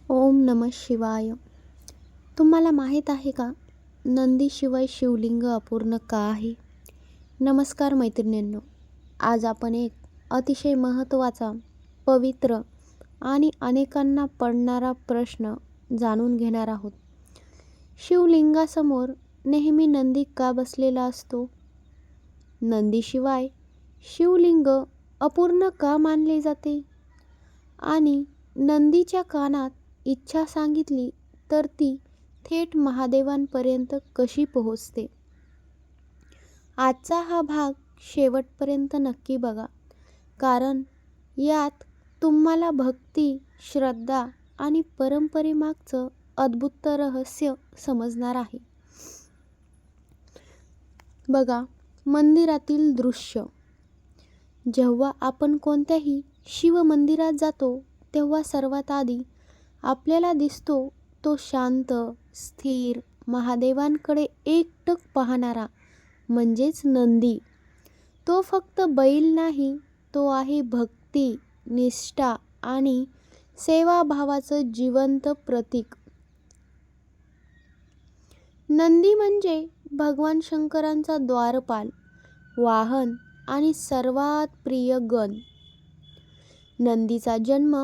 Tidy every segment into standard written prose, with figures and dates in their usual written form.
ओम नमः शिवाय. तुम्हाला माहीत आहे का, नंदीशिवाय शिवलिंग अपूर्ण का आहे? नमस्कार मैत्रिणींनो. आज आपण एक अतिशय महत्त्वाचा, पवित्र आणि अनेकांना पडणारा प्रश्न जाणून घेणार आहोत. शिवलिंगासमोर नेहमी नंदी का बसलेला असतो? नंदीशिवाय शिवलिंग अपूर्ण का मानले जाते? आणि नंदीच्या कानात इच्छा सांगितली तर ती थेट महादेवांपर्यंत कशी पोहोचते? आजचा हा भाग शेवटपर्यंत नक्की बघा, कारण यात तुम्हाला भक्ती, श्रद्धा आणि परंपरेमागचं अद्भुत रहस्य समजणार आहे. बघा, मंदिरातील दृश्य. जेव्हा आपण कोणत्याही शिव मंदिरात जातो तेव्हा सर्वात आधी आपल्याला दिसतो तो शांत, स्थिर, महादेवांकडे एकटक पाहणारा म्हणजेच नंदी. तो फक्त बैल नाही, तो आहे भक्ती, निष्ठा आणि सेवाभावाचं जिवंत प्रतीक. नंदी म्हणजे भगवान शंकरांचा द्वारपाल, वाहन आणि सर्वात प्रिय गण. नंदीचा जन्म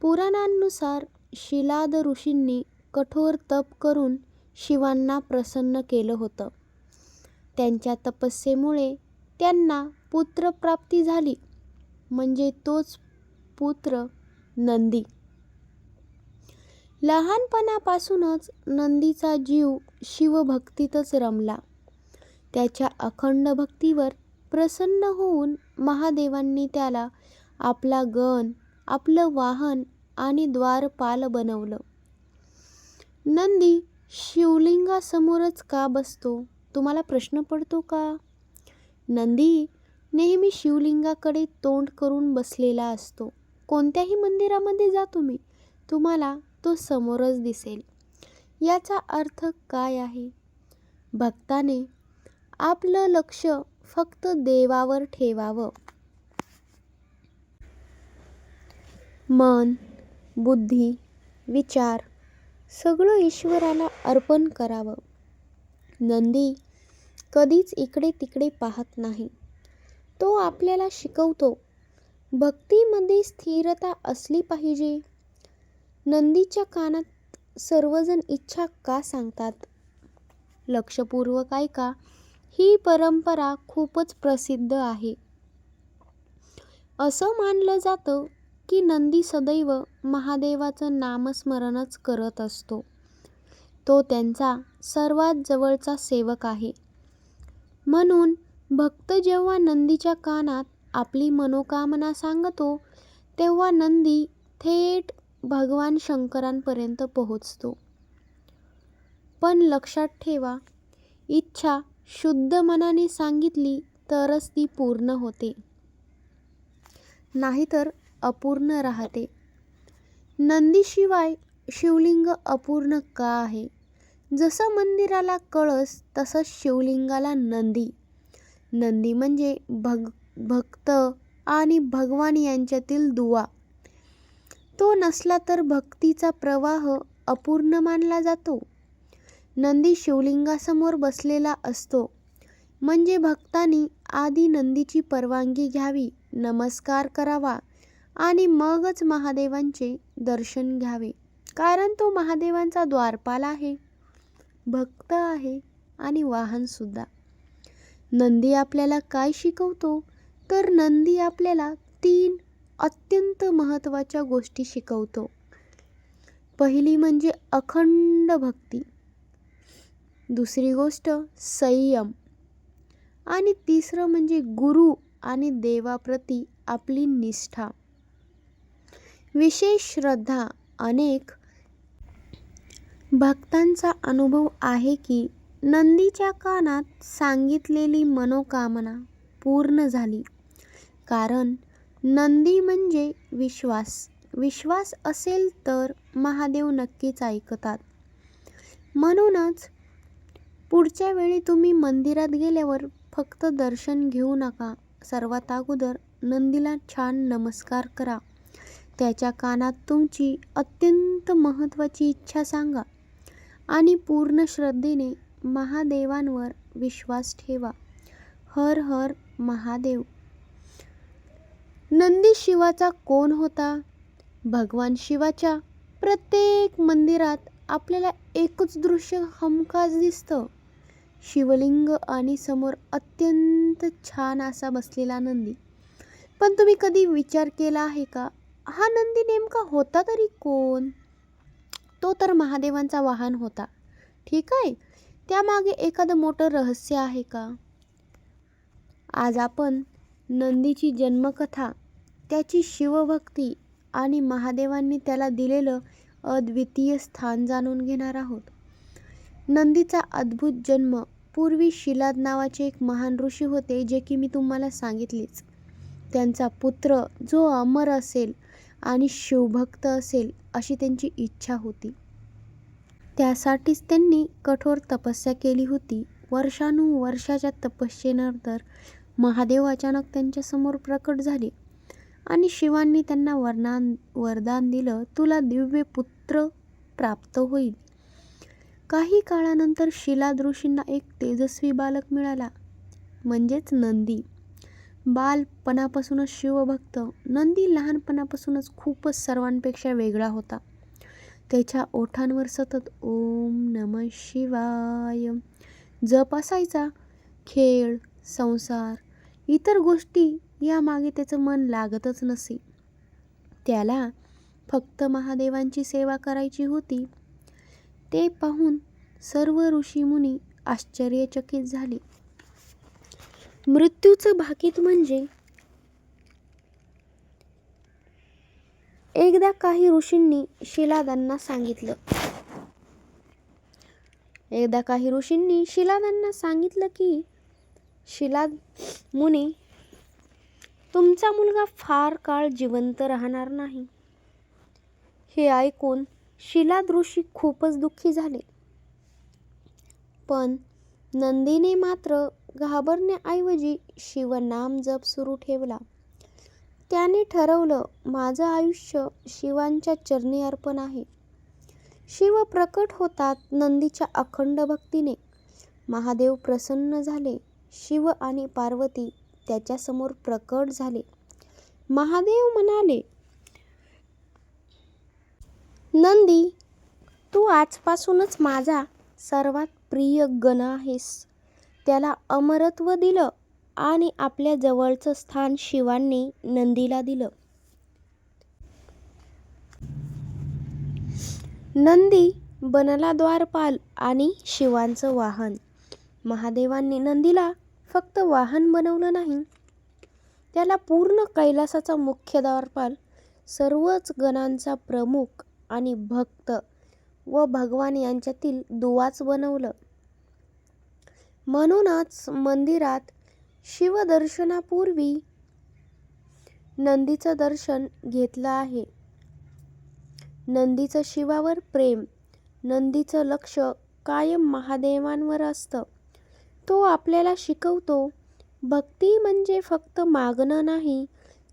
पुराणांनुसार शिलाद ऋषींनी कठोर तप करून शिवांना प्रसन्न केलं होतं. त्यांच्या तपस्येमुळे त्यांना पुत्रप्राप्ती झाली, म्हणजे तोच पुत्र नंदी. लहानपणापासूनच नंदीचा जीव शिवभक्तीतच रमला. त्याच्या अखंड भक्तीवर प्रसन्न होऊन महादेवांनी त्याला आपला गण, आपलं वाहन आणि द्वारपाल बनवलं. नंदी शिवलिंगासमोरच का बसतो, तुम्हाला प्रश्न पडतो का? नंदी नेहमी शिवलिंगाकडे तोंड करून बसलेला असतो. कोणत्याही मंदिरामध्ये जा तुम्हाला तो समोरच दिसेल. याचा अर्थ काय आहे? भक्ताने आपलं लक्ष फक्त देवावर ठेवावं. मन, बुद्धी, विचार सगळं ईश्वराला अर्पण करावं. नंदी कधीच इकडे तिकडे पाहत नाही. तो आपल्याला शिकवतो, भक्तीमध्ये स्थिरता असली पाहिजे. नंदीच्या कानात सर्वजण इच्छा का सांगतात? लक्षपूर्वक ऐका, ही परंपरा खूपच प्रसिद्ध आहे. असं मानलं जातं की नंदी सदैव महादेवाचं नामस्मरणच करत असतो. तो त्यांचा सर्वात जवळचा सेवक आहे. म्हणून भक्त जेव्हा नंदीच्या कानात आपली मनोकामना सांगतो, तेव्हा नंदी थेट भगवान शंकरांपर्यंत पोहोचतो. पण लक्षात ठेवा, इच्छा शुद्ध मनाने सांगितली तरच ती पूर्ण होते, नाहीतर अपूर्ण राहते. नंदीशिवाय शिवलिंग अपूर्ण का आहे? जसं मंदिराला कळस तसंच शिवलिंगाला नंदी. नंदी म्हणजे भक्त आणि भगवान यांच्यातील दुवा. तो नसला तर भक्तीचा प्रवाह अपूर्ण मानला जातो. नंदी शिवलिंगासमोर बसलेला असतो, म्हणजे भक्तांनी आधी नंदीची परवानगी घ्यावी, नमस्कार करावा आणि मगच महादेवांचे दर्शन घ्यावे. कारण तो महादेवांचा द्वारपाल आहे, भक्त आहे आणि वाहनसुद्धा. नंदी आपल्याला काय शिकवतो? तर नंदी आपल्याला 3 अत्यंत महत्त्वाच्या गोष्टी शिकवतो. पहिली म्हणजे अखंड भक्ती, दुसरी गोष्ट संयम आणि तिसरं म्हणजे गुरु आणि देवाप्रती आपली निष्ठा. विशेष श्रद्धा. अनेक भक्तांचा अनुभव आहे की नंदीच्या कानात सांगितलेली मनोकामना पूर्ण झाली. कारण नंदी म्हणजे विश्वास. विश्वास असेल तर महादेव नक्कीच ऐकतात. म्हणूनच पुढच्या वेळी तुम्ही मंदिरात गेल्यावर फक्त दर्शन घेऊ नका, सर्वात अगोदर नंदीला छान नमस्कार करा. त्याच्या कानात तुमची अत्यंत अत्यंत महत्त्वाची इच्छा सांगा आणि पूर्ण श्रद्धेने महादेवांवर विश्वास ठेवा. हर हर महादेव. नंदी शिवाचा कोण होता? भगवान शिवाच्या प्रत्येक मंदिरात आपल्याला एकच दृश्य हमखास दिसतं. शिवलिंग आणि समोर अत्यंत छान असा बसलेला नंदी. पण तुम्ही कधी विचार केला आहे का, हा नंदी नेमका होता तरी कोण? तो तर महादेवांचा वाहन होता. ठीक आहे, त्यामागे एखादं मोठं रहस्य आहे का? आज आपण नंदीची जन्मकथा, त्याची शिवभक्ती आणि महादेवांनी त्याला दिलेलं अद्वितीय स्थान जाणून घेणार आहोत. नंदीचा अद्भुत जन्म. पूर्वी शिलाद नावाचे एक महान ऋषी होते, जे की मी तुम्हाला सांगितलेच. त्यांचा पुत्र जो अमर असेल आणि शिवभक्त असेल अशी त्यांची इच्छा होती. त्यासाठीच त्यांनी कठोर तपस्या केली होती. वर्षानुवर्षाच्या तपस्येनंतर महादेव अचानक त्यांच्यासमोर प्रकट झाले आणि शिवांनी त्यांना वरदान दिलं, तुला दिव्य पुत्र प्राप्त होईल. काही काळानंतर शिलाद ऋषींना एक तेजस्वी बालक मिळाला, म्हणजेच नंदी. बालपणापासूनच शिवभक्त नंदी लहानपणापासूनच खूपच सर्वांपेक्षा वेगळा होता. त्याच्या ओठांवर सतत ओम नमः शिवाय जप असायचा. खेळ, संसार, इतर गोष्टी यामागे त्याचं मन लागतच नसे. त्याला फक्त महादेवांची सेवा करायची होती. ते पाहून सर्व ऋषीमुनी आश्चर्यचकित झाले. मृत्यूचं भाकीत म्हणजे एकदा काही ऋषींनी शिलादांना सांगितलं की शिलाद मुनी, तुमचा मुलगा फार काळ जिवंत राहणार नाही. हे ऐकून शिलाद ऋषी खूपच दुःखी झाले. पण नंदीने मात्र घाबरण्याऐवजी शिवनाम जप सुरू ठेवला. त्याने ठरवलं, माझं आयुष्य शिवांच्या चरणी अर्पण आहे. शिव प्रकट होतात नंदीच्या अखंड भक्तीने. महादेव प्रसन्न झाले. शिव आणि पार्वती त्याच्यासमोर प्रकट झाले. महादेव म्हणाले, नंदी, तू आजपासूनच माझा सर्वात प्रिय गण आहेस. त्याला अमरत्व दिलं आणि आपल्या जवळचं स्थान शिवांनी नंदीला दिलं. नंदी बनला द्वारपाल आणि शिवांचं वाहन. महादेवांनी नंदीला फक्त वाहन बनवलं नाही, त्याला पूर्ण कैलासाचा मुख्य द्वारपाल, सर्वच गणांचा प्रमुख आणि भक्त व भगवान यांच्यातील दुवाच बनवलं. म्हणूनच मंदिरात शिवदर्शनापूर्वी नंदीचं दर्शन घेतलं आहे. नंदीचं शिवावर प्रेम. नंदीचं लक्ष कायम महादेवांवर असतं. तो आपल्याला शिकवतो, भक्ती म्हणजे फक्त मागणं नाही,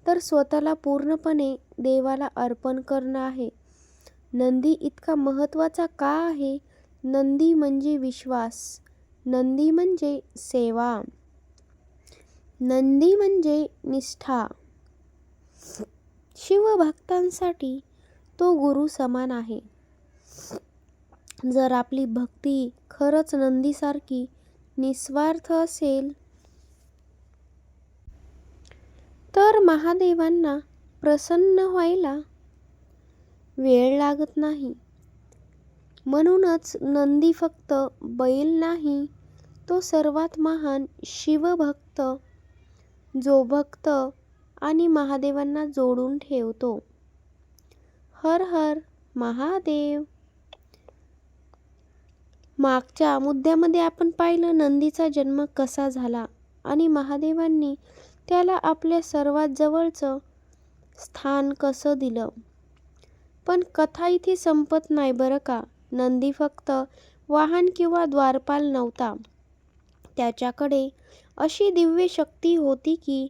तर स्वतःला पूर्णपणे देवाला अर्पण करणं आहे. नंदी इतका महत्त्वाचा का आहे? नंदी म्हणजे विश्वास. नंदी म्हणजे सेवा. नंदी म्हणजे निष्ठा. शिवभक्तांसाठी तो गुरु समान आहे. जर आपली भक्ती खरंच नंदीसारखी निस्वार्थ असेल तर महादेवांना प्रसन्न व्हायला वेळ लागत नाही. म्हणूनच नंदी फक्त बैल नाही, तो सर्वात महान शिवभक्त, जो भक्त आणि महादेवांना जोडून ठेवतो. हर हर महादेव. मागच्या मुद्द्यामध्ये आपण पाहिलं नंदीचा जन्म कसा झाला आणि महादेवांनी त्याला आपल्या सर्वात जवळचं स्थान कसं दिलं. पण कथा इथे संपत नाही बरं का. नंदी फक्त वाहन किंवा द्वारपाल नव्हता. त्याच्याकडे अशी दिव्य शक्ती होती की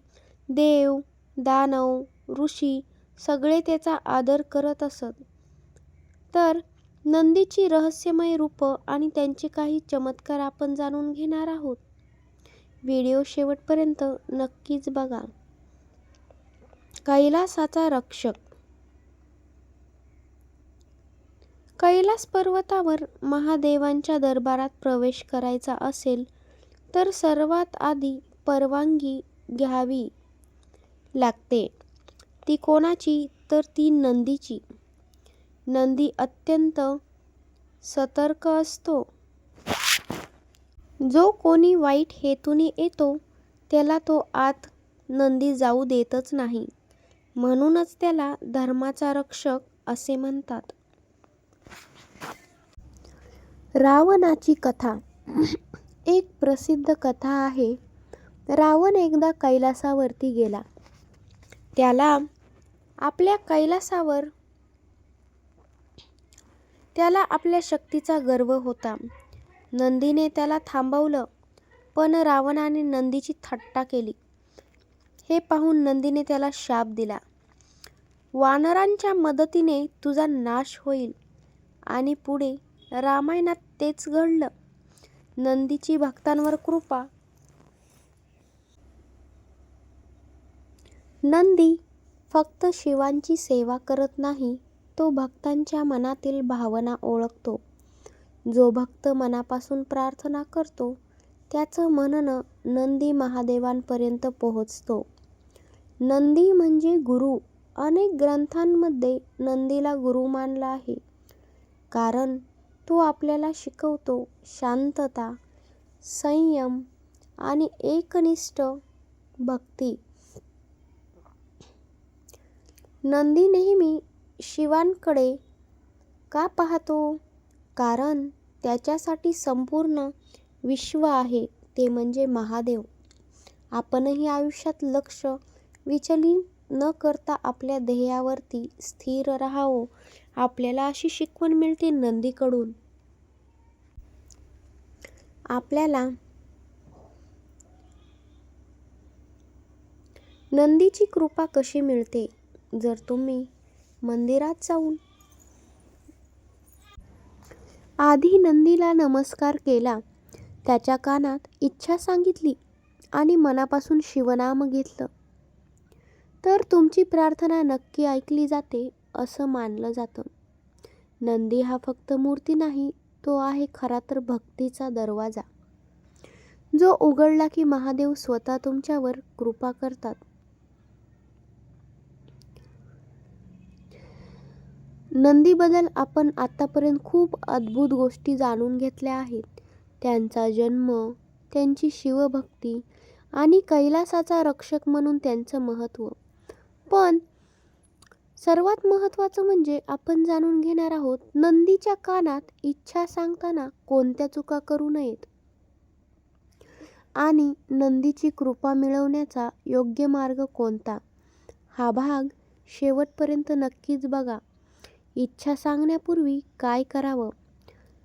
देव, दानव, ऋषी सगळे त्याचा आदर करत असत. तर नंदीची रहस्यमय रूपं आणि त्यांचे काही चमत्कार आपण जाणून घेणार आहोत. व्हिडिओ शेवटपर्यंत नक्कीच बघा. कैलासाचा रक्षक. कैलास पर्वतावर महादेवांच्या दरबारात प्रवेश करायचा असेल तर सर्वात आधी परवानगी घ्यावी लागते. ती कोणाची तर ती नंदीची. नंदी अत्यंत सतर्क असतो. जो कोणी वाईट हेतूने येतो त्याला तो आत नंदी जाऊ देतच नाही. म्हणूनच त्याला धर्माचा रक्षक असे म्हणतात. रावणाची कथा. एक प्रसिद्ध कथा आहे. रावण एकदा कैलासावरती गेला. त्याला आपल्या शक्तीचा गर्व होता. नंदीने त्याला थांबवलं, पण रावणाने नंदीची थट्टा केली. हे पाहून नंदीने त्याला शाप दिला. वानरांच्या मदतीने तुझा नाश होईल. आणि पुढे रामायणात तेच घडलं. नंदीची भक्तांवर कृपा. नंदी फक्त शिवांची सेवा करत नाही, तो भक्तांच्या मनातील भावना ओळखतो. जो भक्त मनापासून प्रार्थना करतो त्याचं म्हणणं नंदी महादेवांपर्यंत पोहोचतो. नंदी म्हणजे गुरु. अनेक ग्रंथांमध्ये नंदीला गुरु मानलं आहे, कारण तो आपल्याला शिकवतो शांतता, संयम आणि एकनिष्ठ भक्ती. नंदी नेहमी शिवांकडे का पाहतो? कारण त्याच्यासाठी संपूर्ण विश्व आहे, ते म्हणजे महादेव. आपणही आयुष्यात लक्ष विचलित न करता आपल्या ध्येयावरती स्थिर राहावं, आपल्याला अशी शिकवण मिळते नंदीकडून. आपल्याला नंदीची कृपा कशी मिळते? जर तुम्ही मंदिरात जाऊन आधी नंदीला नमस्कार केला, त्याच्या कानात इच्छा सांगितली आणि मनापासून शिवनाम घेतलं, तर तुमची प्रार्थना नक्की ऐकली जाते असं मानलं जातं. नंदी हा फक्त मूर्ती नाही, तो आहे खरा तर भक्तीचा दरवाजा, जो उघडला की महादेव स्वतः तुमच्यावर कृपा करतात. नंदीबद्दल आपण आतापर्यंत खूप अद्भुत गोष्टी जाणून घेतल्या आहेत. त्यांचा जन्म, त्यांची शिवभक्ती आणि कैलासाचा रक्षक म्हणून त्यांचं महत्त्व. पण सर्वात महत्त्वाचं म्हणजे आपण जाणून घेणार आहोत नंदीच्या कानात इच्छा सांगताना कोणत्या चुका करू नयेत आणि नंदीची कृपा मिळवण्याचा योग्य मार्ग कोणता. हा भाग शेवटपर्यंत नक्कीच बघा. इच्छा सांगण्यापूर्वी काय करावं?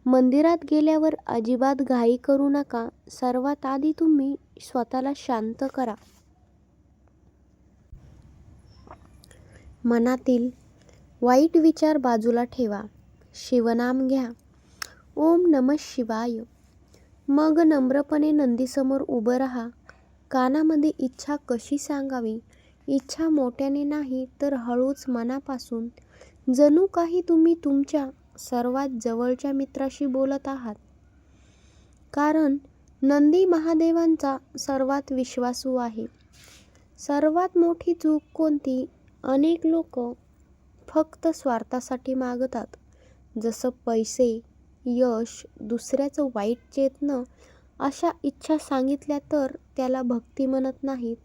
मंदिरात गेल्यावर अजिबात घाई करू नका. सर्वात आधी तुम्ही स्वतःला शांत करा. मनातील वाईट विचार बाजूला ठेवा. शिवनाम घ्या. ओम नमः शिवाय. मग नम्रपणे नंदीसमोर उभं राहा. कानामध्ये इच्छा कशी सांगावी? इच्छा मोठ्याने नाही, तर हळूच मनापासून, जणू काही तुम्ही तुमच्या सर्वात जवळच्या मित्राशी बोलत आहात. कारण नंदी महादेवांचा सर्वात विश्वासू आहे. सर्वात मोठी चूक कोणती? अनेक लोक फक्त स्वार्थासाठी मागतात, जसं पैसे, यश, दुसऱ्याचं वाईट चेतणं. अशा इच्छा सांगितल्या तर त्याला भक्ती म्हणत नाहीत.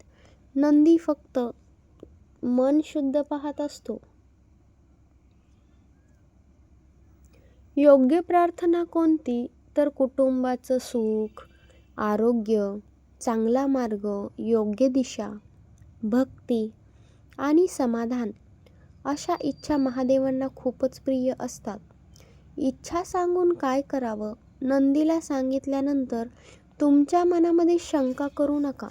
नंदी फक्त मन शुद्ध पाहत असतो. योग्य प्रार्थना कोणती? तर कुटुंबाचं सुख, आरोग्य, चांगला मार्ग, योग्य दिशा, भक्ती आणि समाधान. अशा इच्छा महादेवांना खूपच प्रिय असतात. इच्छा सांगून काय करावं? नंदीला सांगितल्यानंतर तुमच्या मनामध्ये शंका करू नका.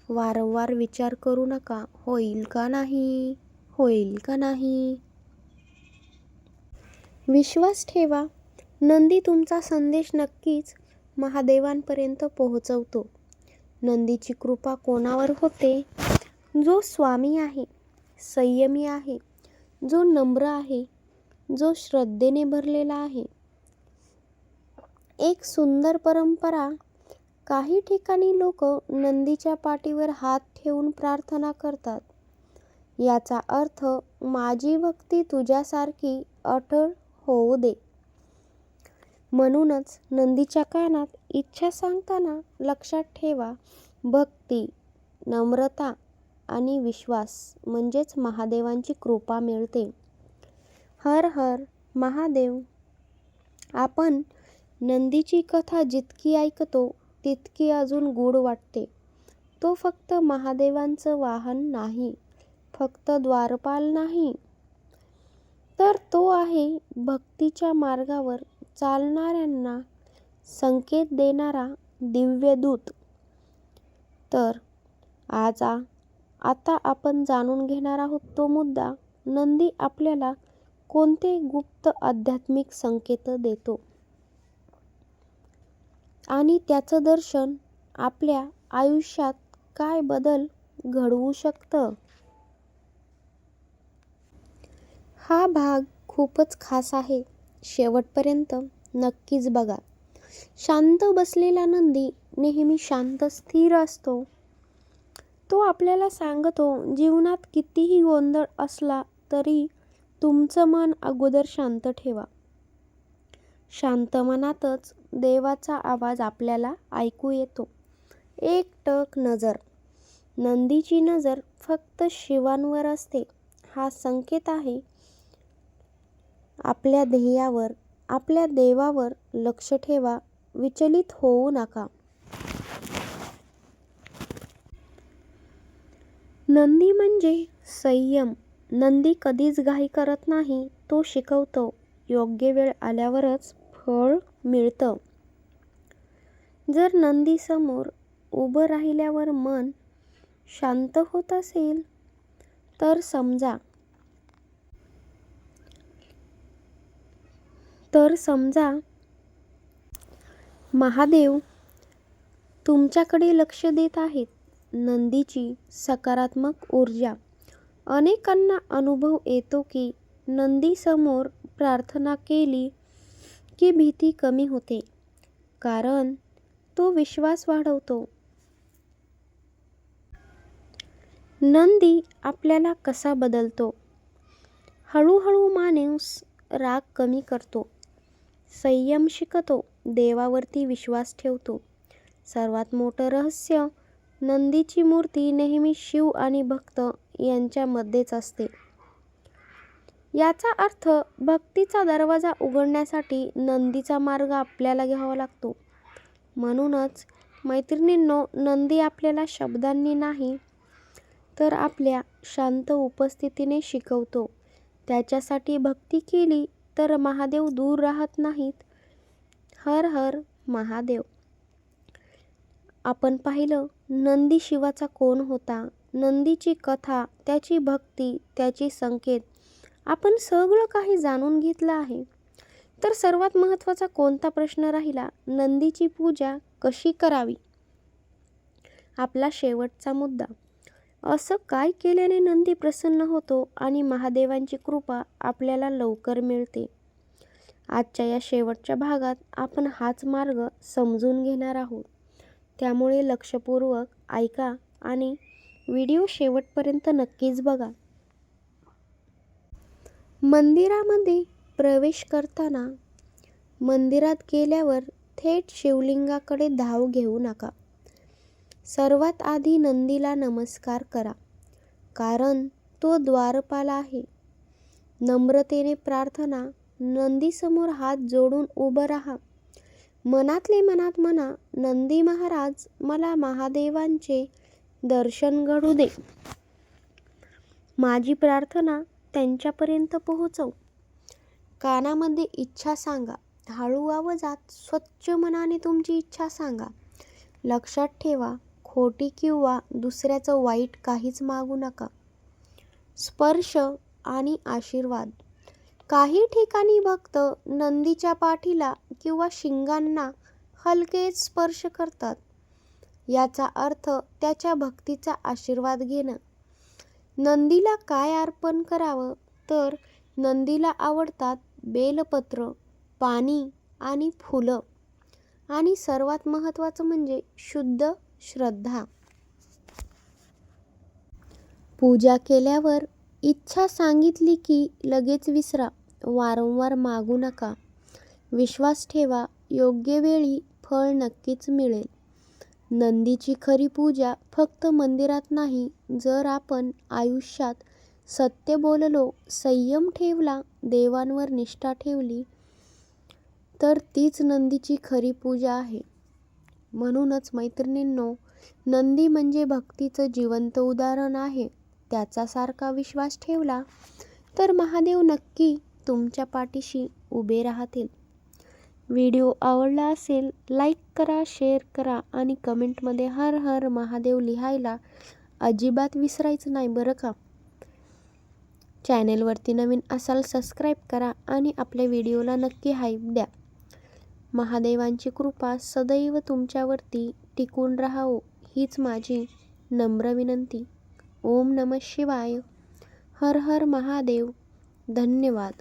वारंवार विचार करू नका, होईल का नाही, होईल का नाही. विश्वास ठेवा, नंदी तुमचा संदेश नक्कीच महादेवांपर्यंत पोहोचवतो. नंदीची कृपा कोणावर होते? जो स्वामी आहे, संयमी आहे, जो नम्र आहे, जो श्रद्धेने भरलेला आहे. एक सुंदर परंपरा. काही ठिकाणी लोक नंदीच्या पाठीवर हात ठेवून प्रार्थना करतात. याचा अर्थ माझी भक्ती तुझ्यासारखी अटळ होऊ दे. म्हणूनच नंदीच्या कानात इच्छा सांगताना लक्षात ठेवा, भक्ती, नम्रता आणि विश्वास म्हणजेच महादेवांची कृपा मिळते. हर हर महादेव. आपण नंदीची कथा जितकी ऐकतो तितकी अजून गूढ वाटते. तो फक्त महादेवांचं वाहन नाही, फक्त द्वारपाल नाही, तर तो आहे भक्तीच्या मार्गावर चालणाऱ्यांना संकेत देणारा दिव्य दूत. तर आता आपण जाणून घेणार आहोत तो मुद्दा, नंदी आपल्याला कोणते गुप्त आध्यात्मिक संकेत देतो आणि त्याचं दर्शन आपल्या आयुष्यात काय बदल घडवू शकतं. हा भाग खूपच खास आहे. शेवटपर्यंत नक्कीच बघा. शांत बसलेला नंदी नेहमी शांत स्थिर असतो. तो आपल्याला सांगतो, जीवनात कितीही गोंधळ असला तरी तुमचं मन अगोदर शांत ठेवा. शांत मनातच देवाचा आवाज आपल्याला ऐकू येतो. एकटक नजर. नंदीची नजर फक्त शिवांवर असते. हा संकेत आहे आपल्या ध्येयावर, आपल्या देवावर लक्ष ठेवा, विचलित होऊ नका. नंदी म्हणजे संयम. नंदी कधीच घाई करत नाही. तो शिकवतो, योग्य वेळ आल्यावरच फळ मिळतं. जर नंदी समोर उभं राहिल्यावर मन शांत होत असेल तर समजा महादेव तुमच्याकडे लक्ष देत आहेत. नंदीची सकारात्मक ऊर्जा. अनेकांना अनुभव येतो की नंदीसमोर प्रार्थना केली की भीती कमी होते, कारण तो विश्वास वाढवतो. नंदी आपल्याला कसा बदलतो? हळूहळू माणूस राग कमी करतो, संयम शिकतो, देवावरती विश्वास ठेवतो. सर्वात मोठं रहस्य, नंदीची मूर्ती नेहमी शिव आणि भक्त यांच्यामध्येच असते. याचा अर्थ भक्तीचा दरवाजा उघडण्यासाठी नंदीचा मार्ग आपल्याला घ्यावा लागतो. म्हणूनच मैत्रिणींनो, नंदी आपल्याला शब्दांनी नाही तर आपल्या शांत उपस्थितीने शिकवतो. त्याच्यासाठी भक्ती केली तर महादेव दूर राहत नाहीत. हर हर महादेव. आपण पाहिलं नंदी शिवाचा कोण होता, नंदीची कथा, त्याची भक्ती, त्याची संकेत. आपण सगळं काही जाणून घेतलं आहे. तर सर्वात महत्त्वाचा कोणता प्रश्न राहिला? नंदीची पूजा कशी करावी? आपला शेवटचा मुद्दा. असं काय केल्याने नंदी प्रसन्न होतो आणि महादेवांची कृपा आपल्याला लवकर मिळते? आजच्या या शेवटच्या भागात आपण हाच मार्ग समजून घेणार आहोत. त्यामुळे लक्षपूर्वक ऐका आणि व्हिडिओ शेवटपर्यंत नक्कीच बघा. मंदिरामध्ये प्रवेश करताना मंदिरात गेल्यावर थेट शिवलिंगाकडे धाव घेऊ नका. सर्वात आधी नंदीला नमस्कार करा, कारण तो द्वारपाल आहे. नम्रतेने प्रार्थना. नंदीसमोर हात जोडून उभं राहा. मनातले मनात म्हणा, नंदी महाराज, मला महादेवांचे दर्शन घडू दे. माझी प्रार्थना त्यांच्यापर्यंत पोहोचव. कानामध्ये इच्छा सांगा. हळू आवाजात स्वच्छ मनाने तुमची इच्छा सांगा. लक्षात ठेवा, खोटी किंवा दुसऱ्याचं वाईट काहीच मागू नका. स्पर्श आणि आशीर्वाद. काही ठिकाणी भक्त नंदीच्या पाठीला किंवा शिंगांना हलकेच स्पर्श करतात. याचा अर्थ त्याच्या भक्तीचा आशीर्वाद घेणं. नंदीला काय अर्पण करावं तर नंदीला आवडतात बेलपत्र, पाणी आणि फुलं आणि सर्वात महत्त्वाचं म्हणजे शुद्ध श्रद्धा. पूजा केल्यावर इच्छा सांगितली की लगेच विसरा. वारंवार मागू नका. विश्वास ठेवा, योग्य वेळी फळ नक्कीच मिळेल. नंदीची खरी पूजा फक्त मंदिरात नाही, जर आपण आयुष्यात सत्य बोललो, संयम ठेवला, देवांवर निष्ठा ठेवली, तर तीच नंदीची खरी पूजा आहे. म्हणूनच मैत्रिणींनो, नंदी म्हणजे भक्तीचं जिवंत उदाहरण आहे. त्याचा सारखा विश्वास ठेवला तर महादेव नक्की तुमच्या पाठीशी उभे राहतील. व्हिडिओ आवडला असेल लाईक करा, शेअर करा आणि कमेंटमध्ये हर हर महादेव लिहायला अजिबात विसरायचं नाही बरं का. चॅनेलवरती नवीन असाल सबस्क्राईब करा आणि आपल्या व्हिडिओला नक्की हाईप द्या. महादेवांची कृपा सदैव तुमच्यावरती टिकून राहावो हीच माझी नम्र विनंती. ओम नमः शिवाय. हर हर महादेव. धन्यवाद.